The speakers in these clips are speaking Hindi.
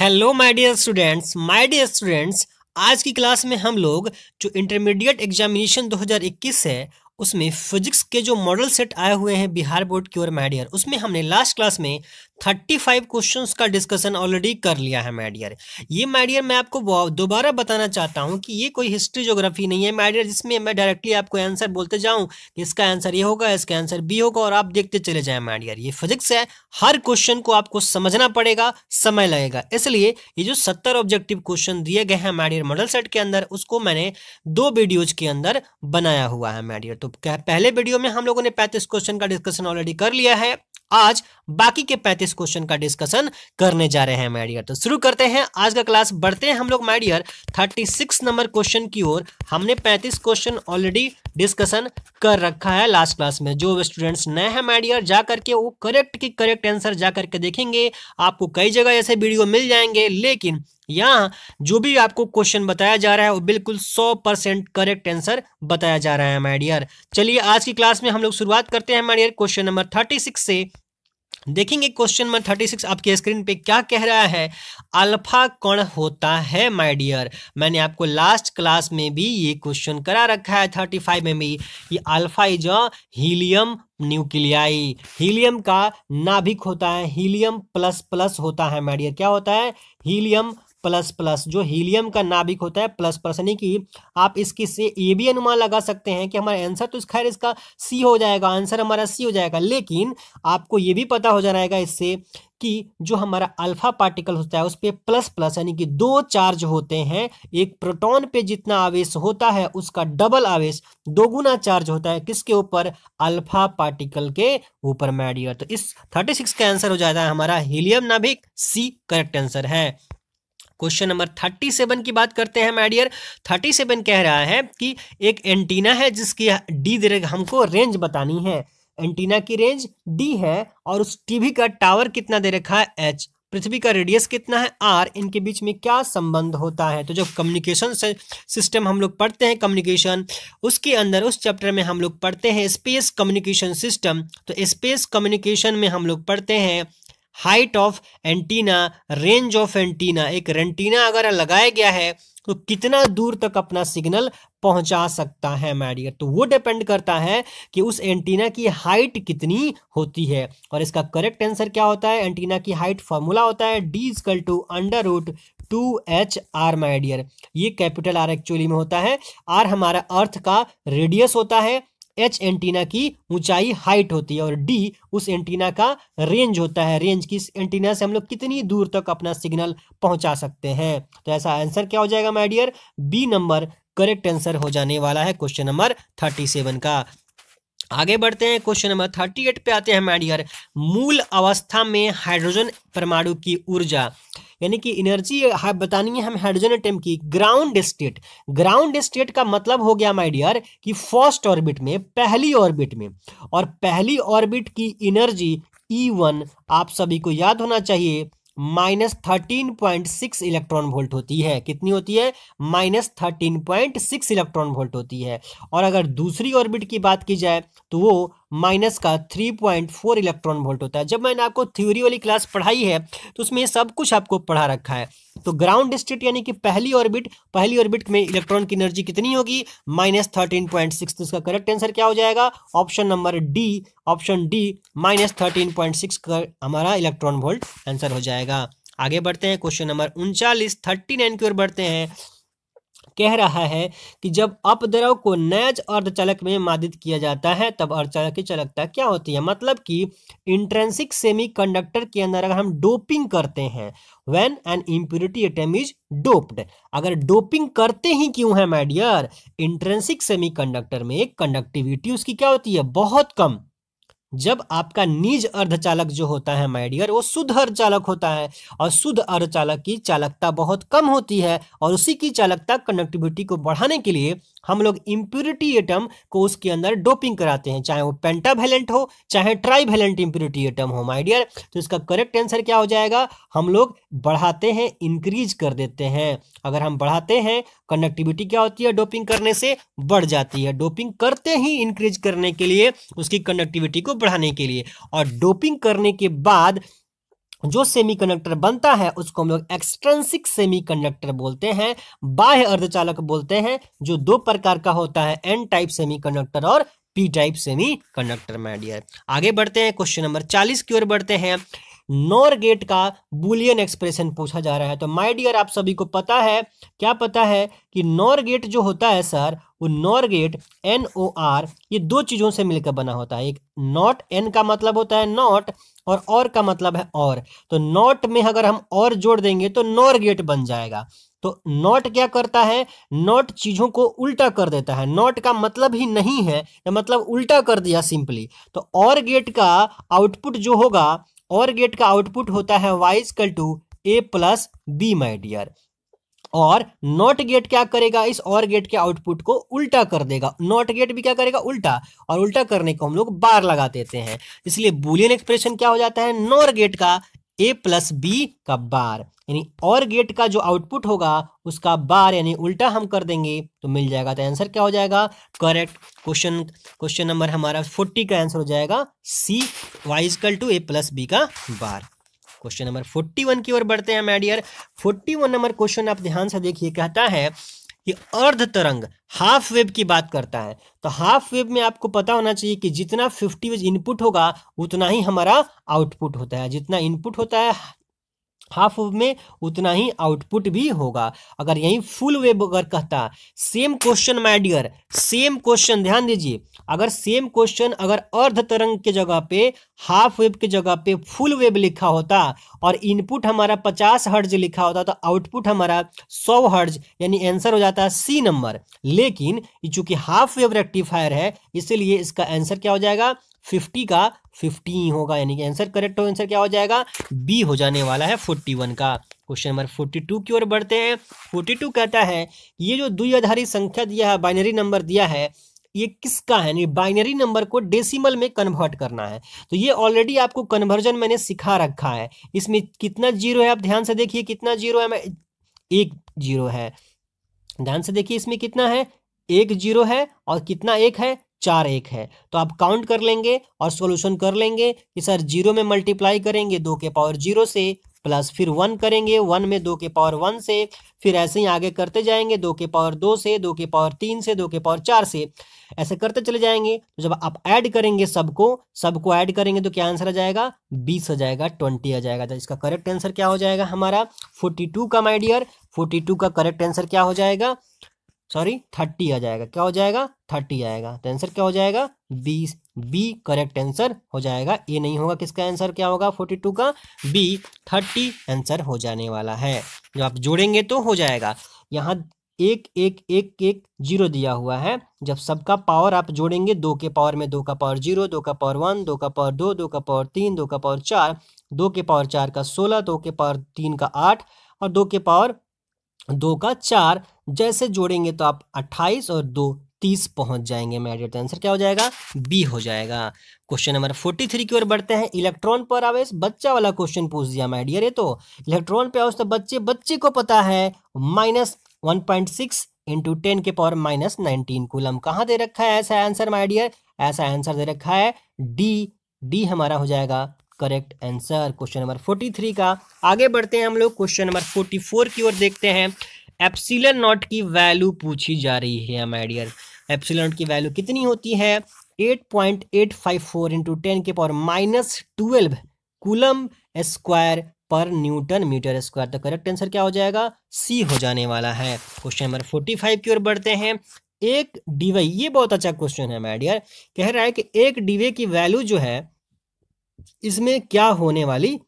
माय डियर स्टूडेंट्स, आज की क्लास में हम लोग जो इंटरमीडिएट एग्जामिनेशन 2021 है उसमें फिजिक्स के जो मॉडल सेट आए हुए हैं बिहार बोर्ड की ओर माय डियर, उसमें हमने लास्ट क्लास में 35 क्वेश्चंस का डिस्कशन ऑलरेडी कर लिया है माय डियर। ये माय डियर मैं आपको दोबारा बताना चाहता हूँ कि ये कोई हिस्ट्री ज्योग्राफी नहीं है माय डियर, जिसमें मैं डायरेक्टली आपको आंसर बोलते जाऊँ कि इसका आंसर ये होगा, इसका आंसर बी होगा और आप देखते चले जाएं माय डियर। ये फिजिक्स है, हर क्वेश्चन को आपको समझना पड़ेगा, समय लगेगा। इसलिए ये जो 70 ऑब्जेक्टिव क्वेश्चन दिए गए हैं माय डियर मॉडल सेट के अंदर, उसको मैंने 2 वीडियोज के अंदर बनाया हुआ है माय डियर। तो पहले वीडियो में हम लोगों ने 35 क्वेश्चन का डिस्कशन ऑलरेडी कर लिया है, आज बाकी के 35 क्वेश्चन का डिस्कशन करने जा रहे हैं माय डियर। तो शुरू करते हैं आज का क्लास, बढ़ते हैं हम लोग माय डियर 36 नंबर क्वेश्चन की ओर। हमने 35 क्वेश्चन ऑलरेडी डिस्कशन कर रखा है लास्ट क्लास में। जो स्टूडेंट्स नए हैं माय डियर, जा करके वो करेक्ट की करेक्ट आंसर जा करके देखेंगे। आपको कई जगह ऐसे वीडियो मिल जाएंगे, लेकिन यहाँ जो भी आपको क्वेश्चन बताया जा रहा है वो बिल्कुल 100% करेक्ट आंसर बताया जा रहा है माय डियर। चलिए आज की क्लास में हम लोग शुरुआत करते हैं माय डियर क्वेश्चन नंबर 36 से। देखेंगे क्वेश्चन नंबर 36 आपके स्क्रीन पे क्या कह रहा है। अल्फा कण होता है माय डियर। मैंने आपको लास्ट क्लास में भी ये क्वेश्चन करा रखा है 35 में भी। ये alpha is a helium nuclei, helium का नाभिक होता है, हीलियम प्लस प्लस होता है माय डियर। क्या होता है? Helium plus plus. जो हीलियम का नाभिक होता है प्लस प्लस, यानी कि आप इसकी से ये भी अनुमान लगा सकते हैं कि हमारा आंसर तो खैर इसका सी हो जाएगा, आंसर हमारा सी हो जाएगा, लेकिन आपको ये भी पता हो जाएगा इससे कि जो हमारा अल्फा पार्टिकल होता है उस पर प्लस प्लस यानी कि 2 चार्ज होते हैं। एक प्रोटॉन पे जितना आवेश होता है उसका डबल आवेश, 2 गुना चार्ज होता है किसके ऊपर? अल्फा पार्टिकल के ऊपर माय डियर। तो इस 36 का आंसर हो जाता है हमारा हीलियम नाभिक, सी करेक्ट आंसर है। क्वेश्चन नंबर 37 की बात करते हैं माय डियर। 37 कह रहा है कि एक एंटीना है जिसकी डी दे रखा, हमको रेंज बतानी है। एंटीना की रेंज डी है और उस टीवी का टावर कितना दे रखा है? एच। पृथ्वी का रेडियस कितना है? आर। इनके बीच में क्या संबंध होता है? तो जो कम्युनिकेशन सिस्टम हम लोग पढ़ते हैं कम्युनिकेशन, उसके अंदर उस चैप्टर में हम लोग पढ़ते हैं स्पेस कम्युनिकेशन सिस्टम। तो स्पेस कम्युनिकेशन में हम लोग पढ़ते हैं height of antenna, range of antenna. एक एंटीना अगर लगाया गया है तो कितना दूर तक अपना सिग्नल पहुंचा सकता है माय डियर। तो वो डिपेंड करता है कि उस एंटीना की हाइट कितनी होती है। और इसका करेक्ट आंसर क्या होता है? एंटीना की हाइट फॉर्मूला होता है D = √2HR माय डियर। ये कैपिटल आर एक्चुअली में होता है। आर हमारा अर्थ का रेडियस होता है, एच एंटीना की ऊंचाई हाइट होती है और डी उस एंटीना का रेंज होता है। रेंज की एंटीना से हम लोग कितनी दूर तक अपना सिग्नल पहुंचा सकते हैं। तो ऐसा आंसर क्या हो जाएगा my dear? B number correct answer हो जाने वाला है क्वेश्चन नंबर 37 का। आगे बढ़ते हैं क्वेश्चन नंबर 38 पे आते हैं माय डियर। मूल अवस्था में हाइड्रोजन परमाणु की ऊर्जा यानी कि एनर्जी बतानी है हमें हाइड्रोजन एटम की। ग्राउंड स्टेट, ग्राउंड स्टेट का मतलब हो गया माय डियर कि फर्स्ट ऑर्बिट में, पहली ऑर्बिट में, और पहली ऑर्बिट की एनर्जी E1 आप सभी को याद होना चाहिए -13.6 इलेक्ट्रॉन वोल्ट होती है। कितनी होती है? -13.6 इलेक्ट्रॉन वोल्ट होती है। और अगर दूसरी ऑर्बिट की बात की जाए तो वो -3.4 इलेक्ट्रॉन वोल्ट होता है। जब मैंने आपको थ्योरी वाली क्लास पढ़ाई है तो उसमें सब कुछ आपको पढ़ा रखा है। तो ग्राउंड स्टेट यानी कि पहली ऑर्बिट में इलेक्ट्रॉन की एनर्जी कितनी होगी? -13.6। तो इसका करेक्ट आंसर क्या हो जाएगा? Option number D, option D -13.6 का हमारा इलेक्ट्रॉन वोल्ट आंसर हो जाएगा। आगे बढ़ते हैं क्वेश्चन नंबर 39 की ओर बढ़ते हैं। कह रहा है कि जब अपद्रव को नैज अर्धचालक में मादित किया जाता है तब अर्धचालक की चालकता क्या होती है? मतलब कि इंट्रिंसिक सेमीकंडक्टर के अंदर अगर हम डोपिंग करते हैं, when an impurity atom is doped. अगर डोपिंग करते ही क्यों है माय डियर? इंट्रिंसिक सेमीकंडक्टर में कंडक्टिविटी उसकी क्या होती है? बहुत कम। जब आपका निज अर्धचालक जो होता है माय डियर वो शुद्ध अर्धचालक होता है और शुद्ध अर्धचालक की चालकता बहुत कम होती है, और उसी की चालकता कंडक्टिविटी को बढ़ाने के लिए हम लोग इम्प्योरिटी एटम को उसके अंदर डोपिंग कराते हैं, चाहे वो पेंटावैलेंट हो चाहे ट्राईवैलेंट इम्प्योरिटी एटम हो माय डियर। तो इसका करेक्ट आंसर क्या हो जाएगा? हम लोग बढ़ाते हैं, इंक्रीज कर देते हैं। अगर हम बढ़ाते हैं, कंडक्टिविटी क्या होती है? डोपिंग करने से बढ़ जाती है। डोपिंग करते ही इंक्रीज करने के लिए, उसकी कंडक्टिविटी को बढ़ाने के लिए, और डोपिंग करने के बाद जो सेमीकंडक्टर बनता है उसको हम लोग एक्सट्रिंसिक सेमीकंडक्टर बोलते हैं, बाह्य अर्धचालक बोलते हैं, जो दो प्रकार का होता है, एन टाइप सेमीकंडक्टर और P type semiconductor. My dear, आगे बढ़ते हैं, क्वेश्चन नंबर 40 की ओर बढ़ते हैं। नॉर गेट का बुलियन एक्सप्रेशन पूछा जा रहा है। तो माय डियर, आप सभी को पता है, क्या पता है कि नॉर गेट जो होता है सर, वो नॉर गेट NOR, ये दो चीजों से मिलकर बना होता है। एक नॉट, एन का मतलब होता है नॉट, और का मतलब है और। तो नॉट में अगर हम और जोड़ देंगे तो नॉर गेट बन जाएगा। तो नॉट क्या करता है, नॉट चीजों को उल्टा कर देता है। नॉट का मतलब ही नहीं है, मतलब उल्टा कर दिया सिंपली। तो और गेट का आउटपुट जो होगा, और गेट का आउटपुट होता है y equal to A plus B my dear. और नॉट गेट क्या करेगा, इस और गेट के आउटपुट को उल्टा कर देगा। नॉट गेट भी क्या करेगा, उल्टा, और उल्टा करने को हम लोग बार लगा देते हैं। इसलिए बुलियन एक्सप्रेशन क्या हो जाता है, नॉर गेट का A प्लस बी का बार, यानी और गेट का जो आउटपुट होगा उसका बार यानी उल्टा हम कर देंगे तो मिल जाएगा। तो आंसर क्या हो जाएगा, करेक्ट। क्वेश्चन नंबर हमारा 40 का आंसर हो जाएगा C, y equal to A plus B का बार। क्वेश्चन नंबर 41 की ओर बढ़ते हैं माय डियर। 41 नंबर क्वेश्चन आप ध्यान से देखिए, कहता है कि अर्ध तरंग हाफ वेव की बात करता है। तो हाफ वेव में आपको पता होना चाहिए कि जितना 50 वेव इनपुट होगा उतना ही हमारा आउटपुट होता है। जितना इनपुट होता है हाफ वेव में उतना ही आउटपुट भी होगा। अगर यही फुल वेव अगर कहता, same question my dear, same question ध्यान दीजिए, अगर सेम क्वेश्चन अगर अर्ध तरंग के जगह पे, हाफ वेव के जगह पे फुल वेव लिखा होता और इनपुट हमारा 50 हर्ट्ज लिखा होता तो आउटपुट हमारा 100 हर्ट्ज, यानी आंसर हो जाता है C नंबर। लेकिन चूंकि हाफ वेव रेक्टिफायर है इसलिए इसका आंसर क्या हो जाएगा, 50 का 50 ही होगा, यानी कि आंसर करेक्ट हो, आंसर क्या हो जाएगा, B हो जाने वाला है 41 का। क्वेश्चन नंबर 42 की ओर बढ़ते हैं। 42 कहता है ये जो द्विआधारी संख्या दिया है, बाइनरी नंबर दिया है, ये किसका है, यानी बाइनरी नंबर को डेसिमल में कन्वर्ट करना है। तो ये ऑलरेडी आपको कन्वर्जन मैंने सिखा रखा है। इसमें कितना जीरो है आप ध्यान से देखिए, कितना जीरो है, मैं एक जीरो है, ध्यान से देखिए इसमें कितना है, एक जीरो है, और कितना एक है, 4 एक है। तो आप काउंट कर लेंगे और सॉल्यूशन कर लेंगे कि सर जीरो में मल्टीप्लाई करेंगे 2 के पावर 0 से, प्लस फिर 1 करेंगे 1 में 2 के पावर 1 से, फिर ऐसे ही आगे करते जाएंगे 2 के पावर 2 से, 2 के पावर 3 से, 2 के पावर 4 से, ऐसे करते चले जाएंगे। तो जब आप ऐड करेंगे सबको ऐड करेंगे तो क्या आंसर आ जाएगा, 20 आ जाएगा, 20 आ जाएगा। तो इसका करेक्ट आंसर क्या हो जाएगा हमारा 42 का माय डियर। 42 का करेक्ट आंसर क्या हो जाएगा, सॉरी 30 आ जाएगा, क्या हो जाएगा 30 आएगा। तो आंसर क्या हो जाएगा 20, बी करेक्ट आंसर हो जाएगा। ए नहीं होगा, किसका आंसर क्या होगा 42 का, बी 30 आंसर हो जाने वाला है। जब आप जोड़ेंगे तो हो जाएगा। यहाँ एक एक एक एक जीरो दिया हुआ है, जब सबका पावर आप जोड़ेंगे 2 के पावर में 2 का पावर 0, 2 का पावर 1, 2 का पावर 2, 2 का पावर 3, 2 का पावर 4, 2 के पावर 4 का 16, 2 के पावर 3 का 8 और 2 के पावर 2 का 4, जैसे जोड़ेंगे तो आप 28 और 2 30 पहुंच जाएंगे। मेरिट आंसर क्या हो जाएगा, बी हो जाएगा। क्वेश्चन नंबर 43 की ओर बढ़ते हैं। इलेक्ट्रॉन पर आवेश, बच्चा वाला क्वेश्चन पूछ दिया माय डियर। ये तो इलेक्ट्रॉन पे आवेश तो बच्चे को पता है, -1.6 इंटू 10 के पावर -19 कूलम। कहाँ दे रखा है ऐसा आंसर माय डियर, ऐसा आंसर दे रखा है डी हमारा हो जाएगा करेक्ट आंसर क्वेश्चन नंबर 43 का। आगे बढ़ते हैं हम लोग, क्वेश्चन नंबर 44 की ओर देखते हैं। एप्सिलॉन नॉट की वैल्यू पूछी जा रही है माय डियर। एप्सिलॉन नॉट की वैल्यू कितनी होती है, 8.854 इंटू 10 के पावर -12 कूलम स्क्वायर पर न्यूटन मीटर स्क्वायर। तो करेक्ट आंसर क्या हो जाएगा, सी हो जाने वाला है। क्वेश्चन नंबर 45 की ओर बढ़ते हैं। एक डीवे, ये बहुत अच्छा क्वेश्चन है माय डियर, कह रहा है कि एक डीवे की वैल्यू जो है इसमें क्या होने वाली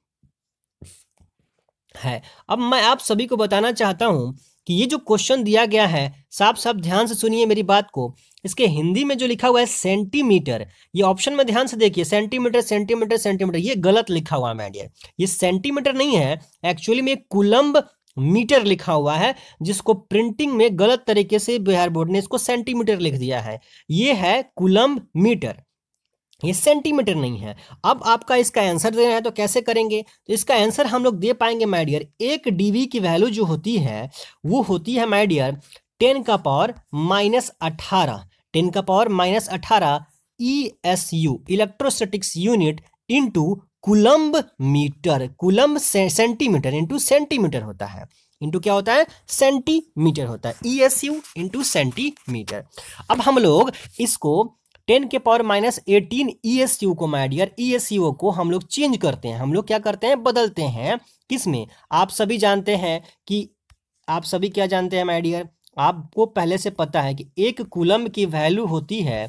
है। अब मैं आप सभी को बताना चाहता हूं कि ये जो क्वेश्चन दिया गया है, साफ साफ ध्यान से सुनिए मेरी बात को। इसके हिंदी में जो लिखा हुआ है सेंटीमीटर, ये ऑप्शन में ध्यान से देखिए, सेंटीमीटर सेंटीमीटर सेंटीमीटर, ये गलत लिखा हुआ है माय डियर। ये सेंटीमीटर नहीं है, एक्चुअली में कूलम्ब मीटर लिखा हुआ है, जिसको प्रिंटिंग में गलत तरीके से बिहार बोर्ड ने इसको सेंटीमीटर लिख दिया है। ये है कूलम्ब मीटर, ये सेंटीमीटर नहीं है। अब आपका इसका आंसर देना है तो कैसे करेंगे, तो इसका आंसर हम लोग दे पाएंगे माय डियर। एक डीवी की वैल्यू जो होती है वो होती है माय डियर 10 का पावर -18, 10 का power -18 ESU electrostatics unit into coulomb metre, coulomb centimetre into centimetre होता है, इंटू क्या होता है, सेंटीमीटर होता है, ESU इंटू सेंटीमीटर। अब हम लोग इसको 10 के पावर -18 ESU को माय डियर, ESU को हम लोग चेंज करते हैं, हम लोग क्या करते हैं, बदलते हैं किसमें, आप सभी जानते हैं कि, आप सभी क्या जानते हैं माय डियर, आपको पहले से पता है कि एक कूलम्ब की वैल्यू होती है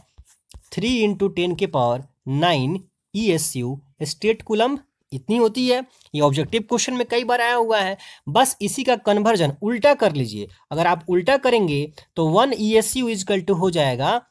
3 × 10 के पावर 9 ESU स्टेट कूलम्ब, इतनी होती है। ये ऑब्जेक्टिव क्वेश्चन में कई बार आया हुआ है, बस इसी का कन्वर्जन उल्टा कर लीजिए। अगर आप उल्टा करेंगे तो 1 ESU इजकल टू हो जाएगा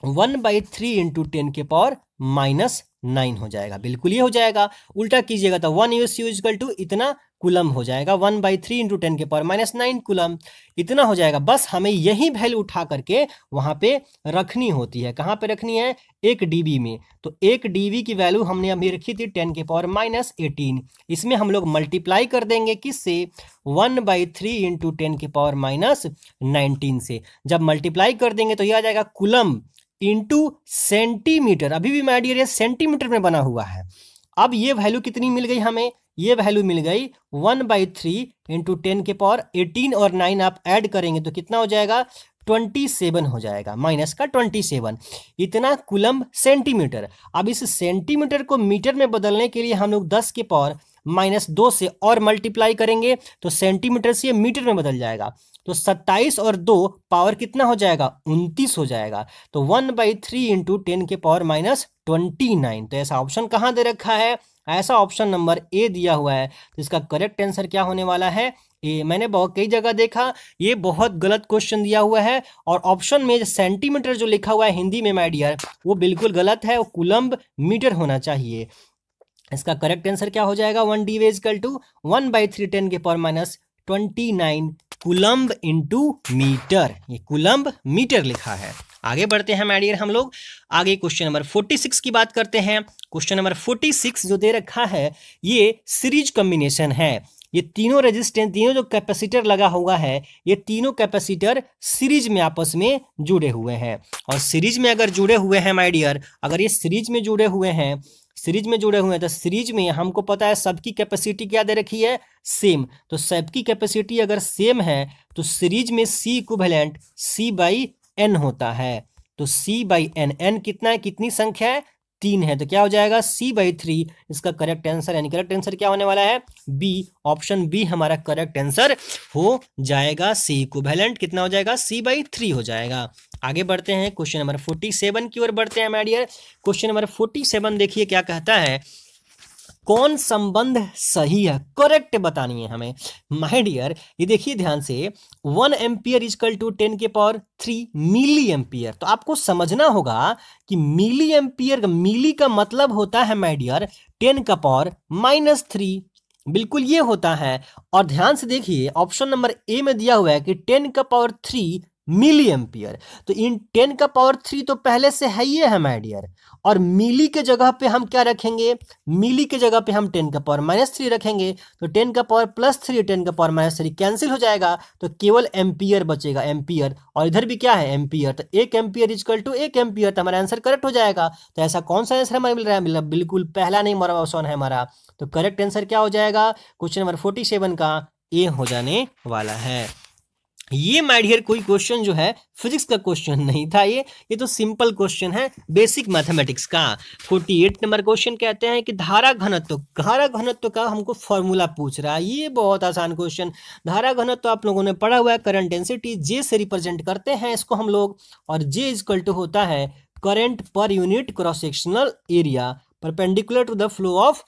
1/3 × 10 के पावर -9 हो जाएगा, बिल्कुल ये हो जाएगा। उल्टा कीजिएगा तो 1 ESU इजकल टू इतना कूलम हो जाएगा, 1/3 × 10 के पावर -9 कूलम, इतना हो जाएगा। बस हमें यही वैल्यू उठा करके वहां पे रखनी होती है, कहाँ पे रखनी है, 1 dB में। तो 1 dB की वैल्यू हमने अभी रखी थी 10 के पावर -18, इसमें हम लोग मल्टीप्लाई कर देंगे किससे, 1/3 × 10 के पावर -19 से। जब मल्टीप्लाई कर देंगे तो यह आ जाएगा कूलम इंटू सेंटीमीटर, अभी भी माय डियर ये सेंटीमीटर में बना हुआ है। अब ये वैल्यू कितनी मिल गई हमें, ये वैल्यू मिल गई 1/3 × 10 के पावर 18 और 9 आप ऐड करेंगे तो कितना हो जाएगा, 27 हो जाएगा, माइनस का 27, इतना कूलम सेंटीमीटर। अब इस सेंटीमीटर को मीटर में बदलने के लिए हम लोग 10 के पावर -2 से और मल्टीप्लाई करेंगे तो सेंटीमीटर से मीटर में बदल जाएगा। तो 27 और 2 पावर कितना हो जाएगा, 29 हो जाएगा। तो 1/3 × 10 के पावर -29। तो ऐसा ऑप्शन कहाँ दे रखा है, ऐसा ऑप्शन नंबर ए दिया हुआ है। तो इसका करेक्ट आंसर क्या होने वाला है, ए। मैंने बहुत कई जगह देखा ये बहुत गलत क्वेश्चन दिया हुआ है, और ऑप्शन में सेंटीमीटर जो लिखा हुआ है हिंदी में माय डियर वो बिल्कुल गलत है, वो कूलम्ब मीटर होना चाहिए। इसका करेक्ट आंसर क्या हो जाएगा, 1 dV इजकल टू 1/3 10 के पावर -29 कूलम्ब इंटू मीटर, ये कूलम्ब मीटर लिखा है। आगे बढ़ते हैं माय डियर हम लोग, आगे क्वेश्चन नंबर 46 की बात करते हैं। क्वेश्चन नंबर 46 जो दे रखा है ये सीरीज कॉम्बिनेशन है। ये तीनों रेजिस्टेंस, तीनों जो कैपेसिटर लगा हुआ है, ये तीनों कैपेसिटर सीरीज में आपस में जुड़े हुए हैं। और सीरीज में अगर जुड़े हुए हैं माय डियर, अगर ये सीरीज में जुड़े हुए हैं, सीरीज में जुड़े हुए हैं तो सीरीज में हमको पता है सबकी कैपेसिटी क्या दे रखी है, सेम। तो सबकी कैपेसिटी अगर सेम है तो सीरीज में C इक्विवेलेंट C/N होता है। तो C/N, N कितना है, कितनी संख्या है, 3 है। तो क्या हो जाएगा, C/3 इसका करेक्ट आंसर, यानी करेक्ट आंसर क्या होने वाला है, बी, ऑप्शन बी हमारा करेक्ट आंसर हो जाएगा। C इक्विवेलेंट कितना हो जाएगा, C/3 हो जाएगा। आगे बढ़ते हैं क्वेश्चन नंबर 47 की ओर बढ़ते हैं माय डियर। क्वेश्चन नंबर 47 देखिए क्या कहता है, कौन संबंध सही है, करेक्ट बतानी है हमें माय डियर। ये देखिए ध्यान से, 1 एम्पियर इजकल टू 10 के पावर 3 मिली एम्पियर। तो आपको समझना होगा कि मिली एम्पियर, मिली का मतलब होता है माय डियर 10 का पावर -3, बिल्कुल ये होता है। और ध्यान से देखिए ऑप्शन नंबर ए में दिया हुआ है कि 10 का पावर 3 मिली एम्पियर। तो इन 10 का पावर 3 तो पहले से है ही है माय डियर, और मिली के जगह पे हम क्या रखेंगे, मिली के जगह पे हम 10 का पावर -3 रखेंगे। तो 10 का पावर +3 10 का पावर -3 कैंसिल हो जाएगा, तो केवल एम्पियर बचेगा, एम्पियर। और इधर भी क्या है, एम्पियर। तो 1 एम्पियर इजकल टू 1 एम्पियर, तो हमारा आंसर करेक्ट हो जाएगा। तो ऐसा कौन सा आंसर हमारा मिल रहा है, मतलब बिल्कुल पहला नहीं हमारा ऑप्शन है हमारा। तो करेक्ट आंसर क्या हो जाएगा, क्वेश्चन नंबर 47 का ए हो जाने वाला है। ये माय डियर कोई क्वेश्चन जो है फिजिक्स का क्वेश्चन नहीं था, ये तो सिंपल क्वेश्चन है बेसिक मैथमेटिक्स का। 48 नंबर क्वेश्चन कहते हैं कि धारा घनत्व का हमको फॉर्मूला पूछ रहा है। ये बहुत आसान क्वेश्चन, धारा घनत्व आप लोगों ने पढ़ा हुआ है, करंट डेंसिटी जे से रिप्रेजेंट करते हैं इसको हम लोग, और जे इक्वल टू होता है current per unit cross sectional area perpendicular to the flow of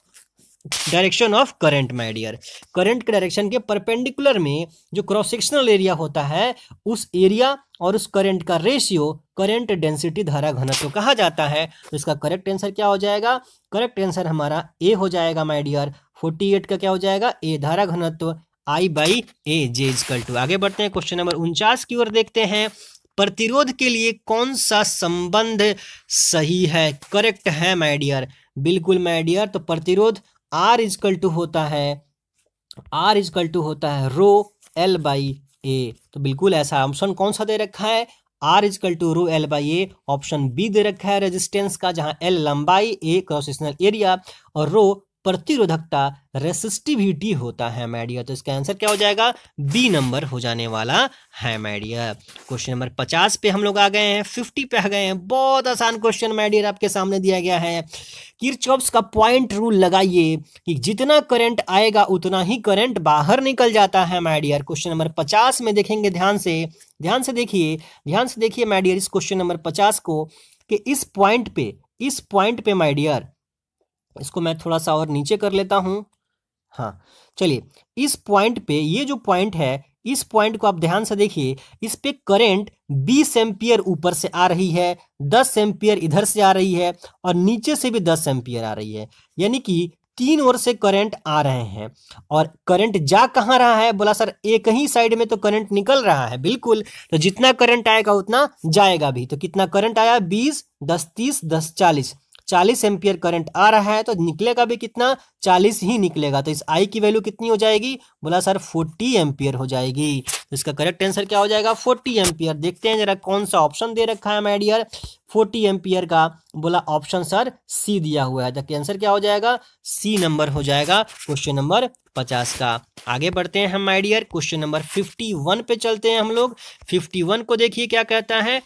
direction of current my dear. Current के डायरेक्शन के परपेंडिकुलर में जो क्रॉस सेक्शनल एरिया होता है, उस एरिया और उस करंट का रेशियो करंट डेंसिटी धारा घनत्व कहा जाता है। तो इसका करेक्ट आंसर क्या हो जाएगा, करेक्ट आंसर हमारा ए हो जाएगा माय डियर। 48 का क्या हो जाएगा, ए, धारा घनत्व I/A, जे इक्वल टू। आगे बढ़ते हैं क्वेश्चन नंबर 49 की ओर देखते हैं। प्रतिरोध के लिए कौन सा संबंध सही है, करेक्ट है माय डियर, बिल्कुल माय डियर। तो प्रतिरोध R इजकल टू होता है रो L/A। तो बिल्कुल ऐसा ऑप्शन कौन सा दे रखा है, R is equal to rho L by A. Option B दे रखा है रेजिस्टेंस का, जहां L लंबाई, ए क्रॉस सेक्शनल एरिया और रो प्रतिरोधकता रेसिस्टिविटी होता है माय डियर। तो इसका आंसर क्या हो जाएगा, बी नंबर हो जाने वाला है माय डियर। क्वेश्चन नंबर 50 पे हम लोग आ गए हैं, 50 पे आ गए हैं। बहुत आसान क्वेश्चन माय डियर आपके सामने दिया गया है। किरचॉफ्स का पॉइंट रूल लगाइए कि जितना करंट आएगा उतना ही करंट बाहर निकल जाता है माय डियर। क्वेश्चन नंबर 50 में देखेंगे, ध्यान से देखिए माय डियर इस क्वेश्चन नंबर 50 को, कि इस पॉइंट पे माय डियर, इसको मैं थोड़ा सा और नीचे कर लेता हूं। हाँ चलिए, इस पॉइंट पे, ये जो पॉइंट है, इस पॉइंट को आप ध्यान से देखिए, इस पे करंट 20 एम्पियर ऊपर से आ रही है, 10 एम्पियर इधर से आ रही है और नीचे से भी 10 एम्पियर आ रही है, यानी कि तीन ओर से करंट आ रहे हैं। और करंट जा कहाँ रहा है, बोला सर एक ही साइड में तो करंट निकल रहा है। बिल्कुल, तो जितना करंट आएगा उतना जाएगा भी। तो कितना करंट आया, 20, 10 30, 10 40 एम्पियर करंट आ रहा है, तो निकलेगा भी कितना, 40 ही निकलेगा। तो इस आई की वैल्यू कितनी हो जाएगी, बोला सर 40 एम्पियर हो जाएगी। तो इसका करेक्ट आंसर क्या हो जाएगा, 40 एम्पियर। देखते हैं जरा कौन सा ऑप्शन दे रखा है माय डियर 40 एम्पियर का, बोला ऑप्शन सर सी दिया हुआ है। तो आंसर क्या हो जाएगा, सी नंबर हो जाएगा क्वेश्चन नंबर 50 का। आगे बढ़ते हैं हम माय डियर, क्वेश्चन नंबर 51 पे चलते हैं हम लोग। 51 को देखिए क्या कहता है,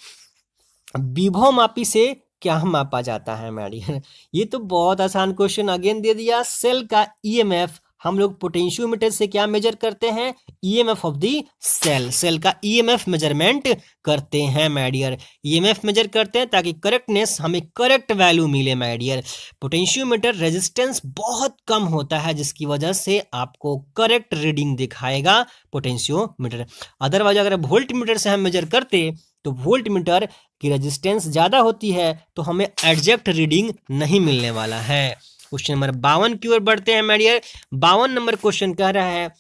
विभव मापी से क्या मापा जाता है माय डियर। ये तो बहुत आसान क्वेश्चन अगेन दे दिया। सेल का ईएमएफ हम लोग पोटेंशियोमीटर से क्या मेजर करते हैं, ईएमएफ ऑफ दी सेल का ईएमएफ मेजरमेंट करते हैं माय डियर। ईएमएफ मेजर करते हैं ताकि करेक्टनेस, हमें करेक्ट वैल्यू मिले माय डियर। पोटेंशियोमीटर रेजिस्टेंस बहुत कम होता है, जिसकी वजह से आपको करेक्ट रीडिंग दिखाएगा पोटेंशियोमीटर। अदरवाइज अगर वोल्ट मीटर से हम मेजर करते तो वोल्ट मीटर की रेजिस्टेंस ज़्यादा होती है, तो हमें एग्जैक्ट रीडिंग नहीं मिलने वाला है। क्वेश्चन नंबर 52 की ओर बढ़ते हैं माय डियर। 52 नंबर क्वेश्चन कह रहा है,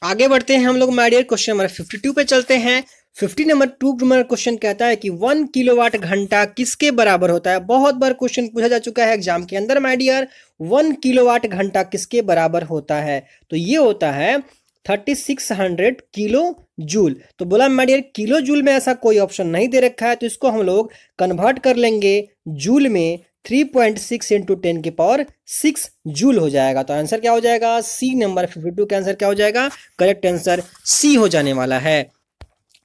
आगे बढ़ते हैं हम लोग माय डियर, क्वेश्चन नंबर 52 पे चलते हैं। 50 नंबर 2 नंबर क्वेश्चन कहता है कि 1 किलोवाट घंटा किसके बराबर होता है। बहुत बार क्वेश्चन पूछा जा चुका है एग्जाम के अंदर माय डियर, 1 किलोवाट घंटा किसके बराबर होता है। तो ये होता है 3600 किलो जूल। तो बोला माय डियर किलो जूल में ऐसा कोई ऑप्शन नहीं दे रखा है, तो इसको हम लोग कन्वर्ट कर लेंगे जूल में। 3.6 इंटू 10 की पावर 6 जूल हो जाएगा। तो आंसर क्या हो जाएगा, सी नंबर 52 का आंसर क्या हो जाएगा, करेक्ट आंसर सी हो जाने वाला है।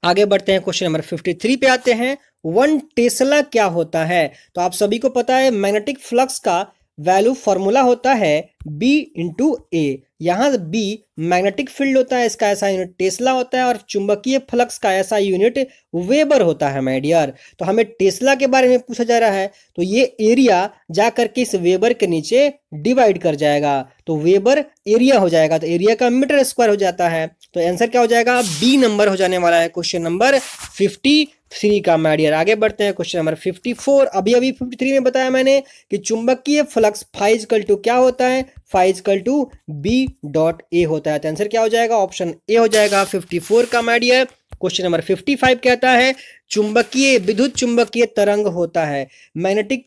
आगे बढ़ते हैं, क्वेश्चन नंबर 53 पे आते हैं। 1 टेस्ला क्या होता है। तो आप सभी को पता है मैग्नेटिक फ्लक्स का वैल्यू फॉर्मूला होता है B इंटू ए। यहाँ B मैग्नेटिक फील्ड होता है, इसका ऐसा यूनिट टेस्ला होता है, और चुंबकीय फ्लक्स का ऐसा यूनिट वेबर होता है माय डियर। तो हमें टेस्ला के बारे में पूछा जा रहा है, तो ये एरिया जा करके इस वेबर के नीचे डिवाइड कर जाएगा, तो वेबर एरिया हो जाएगा, तो एरिया का मीटर स्क्वायर हो जाता है। तो आंसर क्या हो जाएगा, बी नंबर हो जाने वाला है क्वेश्चन नंबर 53 का माय डियर। आगे बढ़ते हैं, क्वेश्चन नंबर 54। अभी 53 में बताया मैंने कि चुंबकीय फ्लक्स फाइजिकल टू क्या होता है, फाइजिकल टू बी डॉट ए होता है। तो आंसर क्या हो जाएगा, ऑप्शन ए हो जाएगा 54 का माय डियर। क्वेश्चन नंबर 55 कहता है चुंबकीय विद्युत चुंबकीय तरंग होता है magnetic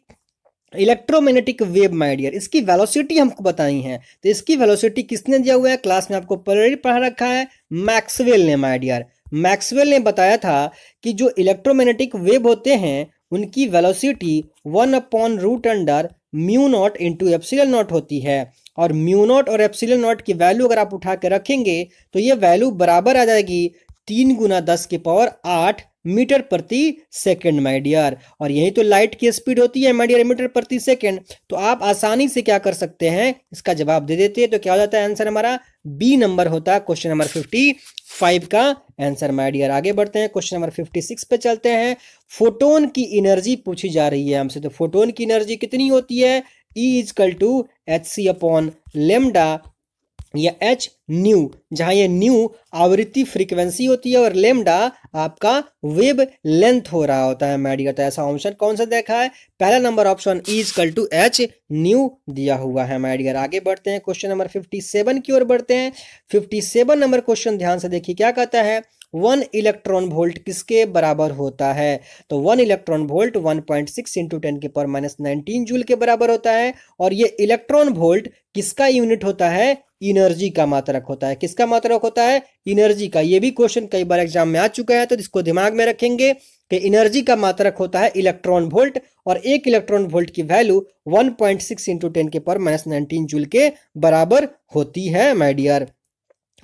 electromagnetic wave my dear. इसकी वेलोसिटी हमको बताई है, तो इसकी वेलोसिटी किसने दिया हुआ है, क्लास में आपको पढ़ा रखा है, मैक्सवेल ने माय डियर। मैक्सवेल ने बताया था कि जो इलेक्ट्रोमैग्नेटिक वेव होते हैं उनकी वेलोसिटी 1/√अंडर mu naught into epsilon naught होती है, और म्यू नॉट और एप्सिलॉन नॉट की वैल्यू अगर आप उठा के रखेंगे तो ये वैल्यू बराबर आ जाएगी 3 × 10⁸ मीटर प्रति सेकंड माय डियर। और यही तो लाइट की स्पीड होती है माय डियर, मीटर प्रति सेकंड। तो आप आसानी से क्या कर सकते हैं, इसका जवाब दे देते हैं, तो क्या हो जाता है आंसर हमारा बी नंबर होता है क्वेश्चन नंबर 55 का आंसर माय डियर। आगे बढ़ते हैं, क्वेश्चन नंबर 56 पे चलते हैं। फोटोन की एनर्जी पूछी जा रही है हमसे, तो फोटोन की एनर्जी कितनी होती है, E=hc/λ या h न्यू, जहां ये न्यू आवृत्ति फ्रीक्वेंसी होती है और लेमडा आपका वेव लेंथ हो रहा होता है माय डियर। तो ऐसा ऑप्शन कौन सा देखा है, पहला नंबर ऑप्शन E=h न्यू दिया हुआ है माय डियर। आगे बढ़ते हैं, क्वेश्चन नंबर 57 की ओर बढ़ते हैं। 57 नंबर क्वेश्चन ध्यान से देखिए क्या कहता है, 1 इलेक्ट्रॉन वोल्ट किसके बराबर होता है। तो 1 इलेक्ट्रॉन वोल्ट 1.6 इंटू 10⁻⁻19 जूल के बराबर होता है, और ये इलेक्ट्रॉन वोल्ट किसका यूनिट होता है, एनर्जी का मात्रक मात्रक होता है। किसका मात्रक होता है? एनर्जी का। ये भी क्वेश्चन कई बार एग्जाम में आ चुका है, तो इसको दिमाग में रखेंगे कि एनर्जी का मात्रक होता है इलेक्ट्रॉन वोल्ट, और एक इलेक्ट्रॉन वोल्ट की वैल्यू 1.6 इंटू 10 के पावर -19 जूल के बराबर होती है माय डियर।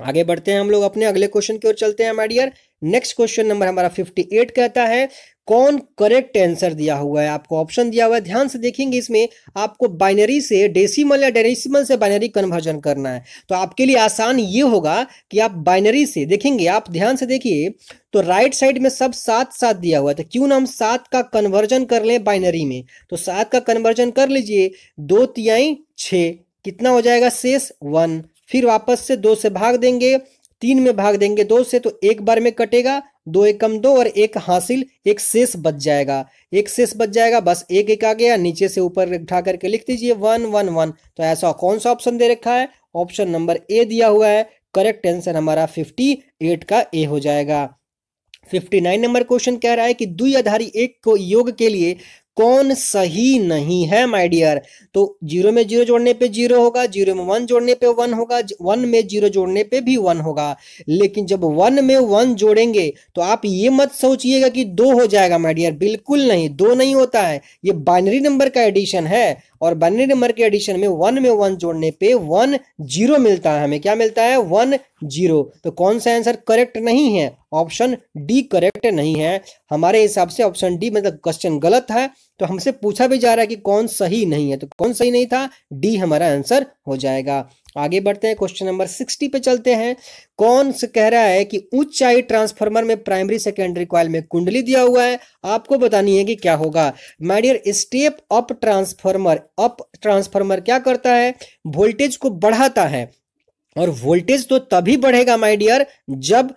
आगे बढ़ते हैं हम लोग अपने अगले क्वेश्चन की ओर चलते हैं my dear. Next question number हमारा 58 कहता है कौन करेक्ट आंसर दिया हुआ है। आपको ऑप्शन दिया हुआ है, ध्यान से देखेंगे। इसमें आपको बाइनरी से डेसिमल या डेसिमल से बाइनरी कन्वर्जन करना है। तो आपके लिए आसान ये होगा कि आप बाइनरी से देखेंगे। आप ध्यान से देखिए तो राइट साइड में सब 7 दिया हुआ है, तो क्यों ना हम 7 का कन्वर्जन कर लें बाइनरी में। तो 7 का कन्वर्जन कर लीजिए, 2 तिहाई 6, कितना हो जाएगा? शेष 1। फिर वापस से 2 से भाग देंगे, 3 में भाग देंगे 2 से, तो एक बार में कटेगा, 2 एकम 2 और एक हासिल, एक शेष बच जाएगा। एक शेष बच जाएगा, बस एक एक आ गया, नीचे से ऊपर उठा करके लिख दीजिए 1 1 1। तो ऐसा कौन सा ऑप्शन दे रखा है? ऑप्शन नंबर ए दिया हुआ है। करेक्ट आंसर हमारा 58 का ए हो जाएगा। 59 नंबर क्वेश्चन कह रहा है कि द्विआधारी एक को योग के लिए कौन सही नहीं है माय डियर। तो 0 में 0 जोड़ने पे 0 होगा, 0 में 1 जोड़ने पे 1 होगा, 1 में 0 जोड़ने पे भी 1 होगा। लेकिन जब 1 में 1 जोड़ेंगे तो आप ये मत सोचिएगा कि 2 हो जाएगा माय डियर, बिल्कुल नहीं, 2 नहीं होता है। ये बाइनरी नंबर का एडिशन है, और बाइनरी नंबर के एडिशन में 1 में 1 जोड़ने पे 1 0 मिलता है। हमें क्या मिलता है? 1 0। तो कौन सा आंसर करेक्ट नहीं है? ऑप्शन डी करेक्ट नहीं है। हमारे हिसाब से ऑप्शन डी मतलब क्वेश्चन गलत है। तो हमसे पूछा भी जा रहा है कि कौन सही नहीं है, तो कौन सही नहीं था? डी हमारा आंसर हो जाएगा। आगे बढ़ते हैं, क्वेश्चन नंबर 60 पे चलते हैं। कौन से कह रहा है कि ऊंचाई ट्रांसफार्मर में प्राइमरी सेकेंडरी कॉइल में कुंडली दिया हुआ है, आपको बतानी है कि क्या होगा। My dear, step up transformer क्या करता है? वोल्टेज को बढ़ाता है, और वोल्टेज तो तभी बढ़ेगा माय डियर जब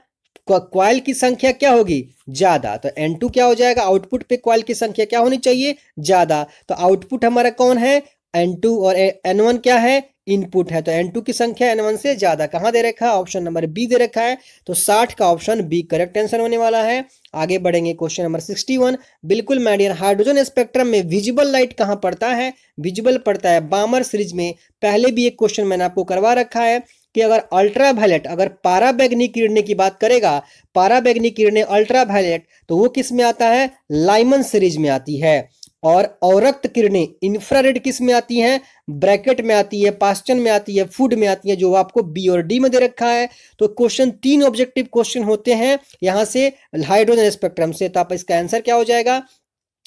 कॉइल की संख्या क्या होगी? ज्यादा। तो N2 क्या हो जाएगा? आउटपुट पे कॉइल की संख्या क्या होनी चाहिए? ज्यादा। तो आउटपुट हमारा कौन है? N2, और N1 क्या है? इनपुट है। तो N2 की संख्या N1 से ज्यादा। कहां दे रखा है? ऑप्शन नंबर बी दे रखा है। तो 60 का ऑप्शन बी करेक्ट आंसर होने वाला है। आगे बढ़ेंगे, क्वेश्चन नंबर 61। बिल्कुल माय डियर, हाइड्रोजन स्पेक्ट्रम में विजिबल लाइट कहां पड़ता है? विजिबल पड़ता है बामर सीरीज में। पहले भी एक क्वेश्चन मैंने आपको करवा रखा है कि अगर अल्ट्रावायलेट, अगर पाराबैंगनी किरणें की बात करेगा, पाराबैंगनी किरणें अल्ट्रावायलेट, तो वो किस में आता है? लाइमन सीरीज में आती है। और अवरक्त किरणें इंफ्रारेड किस में आती हैं? ब्रैकेट में आती है, पास्चन में आती है, फूड में आती है, जो आपको बी और डी में दे रखा है। तो क्वेश्चन 3 ऑब्जेक्टिव क्वेश्चन होते हैं यहां से हाइड्रोजन स्पेक्ट्रम से। तो आप इसका आंसर क्या हो जाएगा?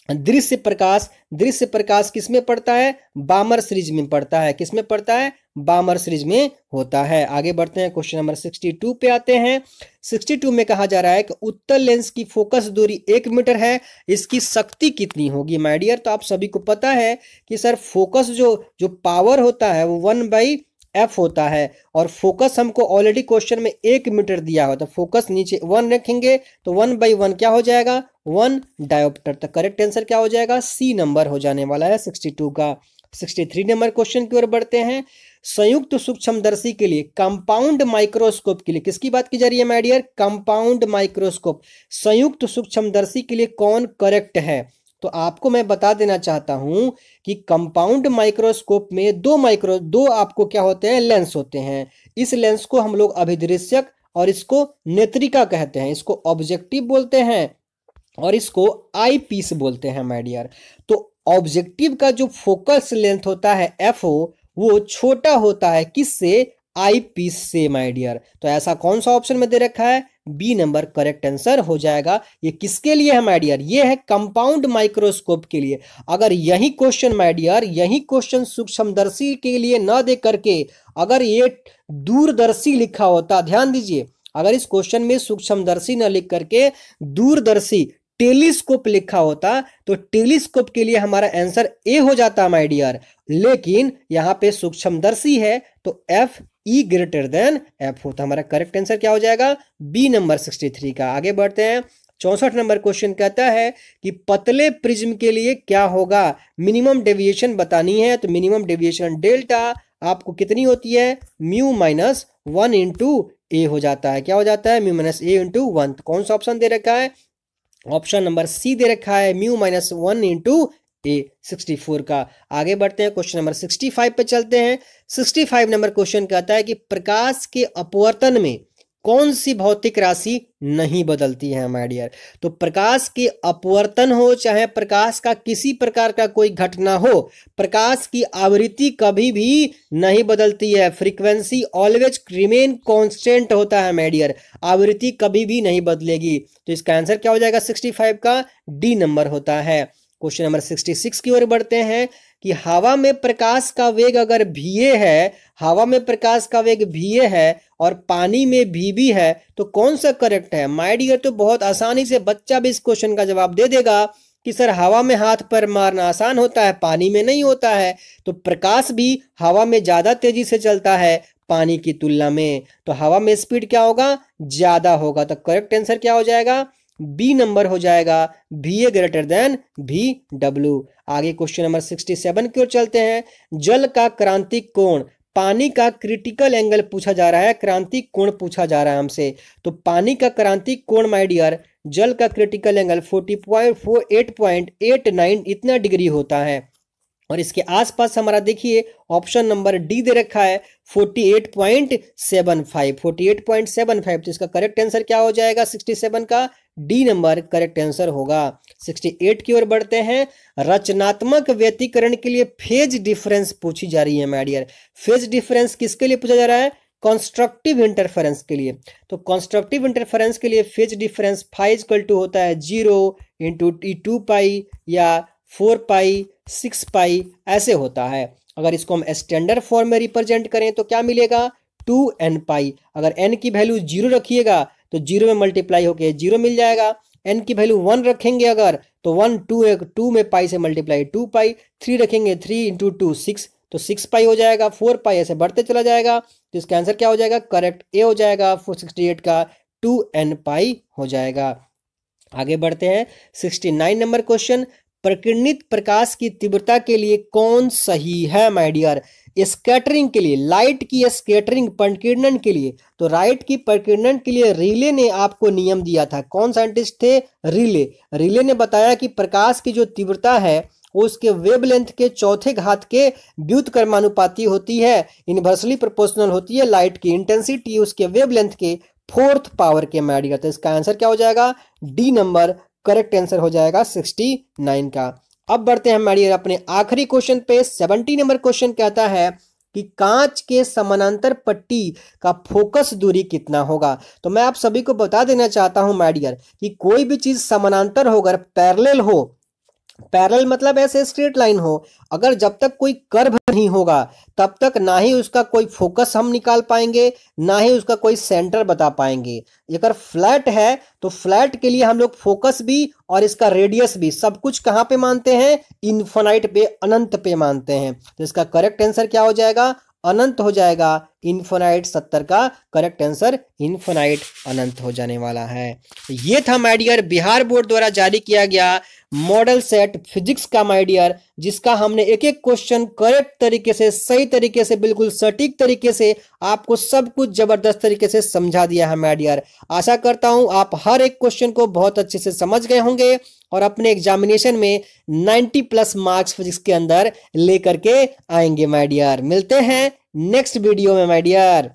दृश्य प्रकाश। दृश्य प्रकाश किस में पड़ता है? बामर सीरीज में पड़ता है। किस में पड़ता है? बामर सीरीज में होता है। आगे बढ़ते हैं, क्वेश्चन नंबर 62 पे आते हैं। 62 में कहा जा रहा है कि उत्तल लेंस की फोकस दूरी 1 मीटर है, इसकी शक्ति कितनी होगी माय डियर। तो आप सभी को पता है कि सर फोकस जो पावर होता है वो 1/f होता है, और फोकस हमको ऑलरेडी क्वेश्चन में 1 मीटर दिया हुआ। तो फोकस नीचे 1 रखेंगे तो 1/1 क्या हो जाएगा? 1 डायोप्टर। तो करेक्ट आंसर क्या हो जाएगा? सी नंबर हो जाने वाला है 62 का। 63 नंबर क्वेश्चन की ओर बढ़ते हैं। संयुक्त सूक्ष्मदर्शी के लिए, कंपाउंड माइक्रोस्कोप के लिए किसकी बात की जा रही है माय डियर? Compound microscope. संयुक्त सूक्ष्मदर्शी के लिए कौन करेक्ट है? तो आपको मैं बता देना चाहता हूं कि कंपाउंड माइक्रोस्कोप में दो आपको क्या होते हैं? लेंस होते हैं। इस लेंस को हम लोग अभिदृश्यक और इसको नेत्रिका कहते हैं। इसको ऑब्जेक्टिव बोलते हैं और इसको आई पीस बोलते हैं माय डियर। तो ऑब्जेक्टिव का जो फोकस लेंथ होता है FO, वो छोटा होता है किससे? आई पीस से माय डियर। तो ऐसा कौन सा ऑप्शन में दे रखा है? बी नंबर करेक्ट आंसर हो जाएगा। ये किसके लिए है माय डियर? ये है कंपाउंड माइक्रोस्कोप के लिए। अगर यही क्वेश्चन माय डियर, यही क्वेश्चन सूक्ष्मदर्शी के लिए न दे करके अगर ये दूरदर्शी लिखा होता, ध्यान दीजिए, अगर इस क्वेश्चन में सूक्ष्मदर्शी न लिख करके दूरदर्शी टेलीस्कोप लिखा होता तो टेलीस्कोप के लिए हमारा आंसर ए हो जाता माय डियर। लेकिन यहां पे सूक्ष्मदर्शी है तो F E greater than F होता। हमारा करेक्ट आंसर क्या हो जाएगा? बी नंबर 63 का। आगे बढ़ते हैं, 64 नंबर क्वेश्चन कहता है कि पतले प्रिज्म के लिए क्या होगा? मिनिमम डेविएशन बतानी है। तो मिनिमम डेविएशन डेल्टा आपको कितनी होती है? म्यू माइनस 1 इंटू ए हो जाता है। क्या हो जाता है? म्यू माइनस ए इंटू 1। कौन सा ऑप्शन दे रखा है? ऑप्शन नंबर सी दे रखा है, म्यू माइनस 1 इंटू ए 64 का। आगे बढ़ते हैं, क्वेश्चन नंबर 65 पे चलते हैं। 65 नंबर क्वेश्चन कहता है कि प्रकाश के अपवर्तन में कौन सी भौतिक राशि नहीं बदलती है माय डियर। तो प्रकाश के अपवर्तन हो चाहे प्रकाश का किसी प्रकार का कोई घटना हो, प्रकाश की आवृत्ति कभी भी नहीं बदलती है। फ्रीक्वेंसी ऑलवेज रिमेन कांस्टेंट होता है माय डियर, आवृत्ति कभी भी नहीं बदलेगी। तो इसका आंसर क्या हो जाएगा 65 का, डी नंबर होता है। क्वेश्चन नंबर 66 की ओर बढ़ते हैं कि हवा में प्रकाश का वेग अगर va है, हवा में प्रकाश का वेग va है और पानी में vb है, तो कौन सा करेक्ट है माय डियर। तो बहुत आसानी से बच्चा भी इस क्वेश्चन का जवाब दे देगा कि सर हवा में हाथ पर मारना आसान होता है, पानी में नहीं होता है। तो प्रकाश भी हवा में ज्यादा तेजी से चलता है पानी की तुलना में, तो हवा में स्पीड क्या होगा, ज्यादा होगा। तो करेक्ट आंसर क्या हो जाएगा, बी नंबर हो जाएगा, va ग्रेटर देन vw। आगे क्वेश्चन नंबर 67 की ओर चलते हैं। जल का क्रांतिक कोण, पानी का क्रिटिकल एंगल पूछा जा रहा है, क्रांतिक कोण पूछा जा रहा है हमसे। तो पानी का क्रांतिक कोण माय डियर, जल का क्रिटिकल एंगल 48.89 इतना डिग्री होता है। और इसके आसपास हमारा देखिए ऑप्शन नंबर डी दे रखा है 48.75, 48.75। तो इसका करेक्ट आंसर क्या हो जाएगा 67 का, डी नंबर करेक्ट आंसर होगा। 68 की ओर बढ़ते हैं। रचनात्मक व्यतिकरण के लिए फेज डिफरेंस पूछी जा रही है माय डियर। फेज डिफरेंस किसके लिए पूछा जा रहा है, कंस्ट्रक्टिव इंटरफेरेंस के लिए। तो कंस्ट्रक्टिव इंटरफेरेंस के लिए फेज डिफरेंस फाइव होता है 0 इंटू 2 पाई या 4 पाई 6 पाई ऐसे होता है। अगर इसको हम स्टैंडर्ड फॉर्म में रिप्रेजेंट करें तो क्या मिलेगा 2n पाई। अगर n की वैल्यू 0 रखिएगा तो 0 में मल्टीप्लाई होके 0 मिल जाएगा। n की वैल्यू 1 रखेंगे अगर तो 1 2 में पाई से मल्टीप्लाई 2 पाई, 3 रखेंगे 3 इंटू 2 6, तो 6 पाई हो जाएगा, 4 पाई ऐसे बढ़ते चला जाएगा। तो इसका आंसर क्या हो जाएगा, करेक्ट ए हो जाएगा 468 का 2n पाई हो जाएगा। आगे बढ़ते हैं 69 नंबर क्वेश्चन। प्रकीर्णित प्रकाश की तीव्रता के लिए कौन सही है माय डियर। स्कैटरिंग के लिए, लाइट की स्कैटरिंग प्रकीर्णन के लिए, तो लाइट की प्रकीर्णन के लिए रीले ने आपको नियम दिया था। कौन साइंटिस्ट थे, रीले ने बताया कि प्रकाश की जो तीव्रता है वो उसके वेवलेंथ के चौथे घात के व्युत्क्रमानुपाती होती है, इनवर्सली प्रोपोर्शनल होती है। लाइट की इंटेंसिटी उसके वेवलेंथ के 4th पावर के माय डियर। तो इसका आंसर क्या हो जाएगा, डी नंबर करेक्ट आंसर हो जाएगा 69 का। अब बढ़ते हैं माय डियर अपने आखिरी क्वेश्चन पे। 70 नंबर क्वेश्चन कहता है कि कांच के समानांतर पट्टी का फोकस दूरी कितना होगा। तो मैं आप सभी को बता देना चाहता हूं माय डियर कि कोई भी चीज समानांतर हो, अगर पैरेलल हो, पैरेलल मतलब ऐसे स्ट्रेट लाइन हो, अगर जब तक कोई कर्व नहीं होगा तब तक ना ही उसका कोई फोकस हम निकाल पाएंगे, ना ही उसका कोई सेंटर बता पाएंगे। अगर फ्लैट है तो फ्लैट के लिए हम लोग फोकस भी और इसका रेडियस भी सब कुछ कहाँ पे मानते हैं, इन्फिनाइट पे, अनंत पे मानते हैं। तो इसका करेक्ट आंसर क्या हो जाएगा, अनंत हो जाएगा। इन्फिनाइट 70 का करेक्ट आंसर इन्फिनाइट अनंत हो जाने वाला है। ये था माय डियर बिहार बोर्ड द्वारा जारी किया गया मॉडल सेट फिजिक्स का माय डियर, जिसका हमने एक एक क्वेश्चन करेक्ट तरीके से, सही तरीके से, बिल्कुल सटीक तरीके से आपको सब कुछ जबरदस्त तरीके से समझा दिया है माय डियर। आशा करता हूं आप हर एक क्वेश्चन को बहुत अच्छे से समझ गए होंगे और अपने एग्जामिनेशन में 90+ मार्क्स फिजिक्स के अंदर लेकर के आएंगे माय डियर। मिलते हैं नेक्स्ट वीडियो में माय डियर।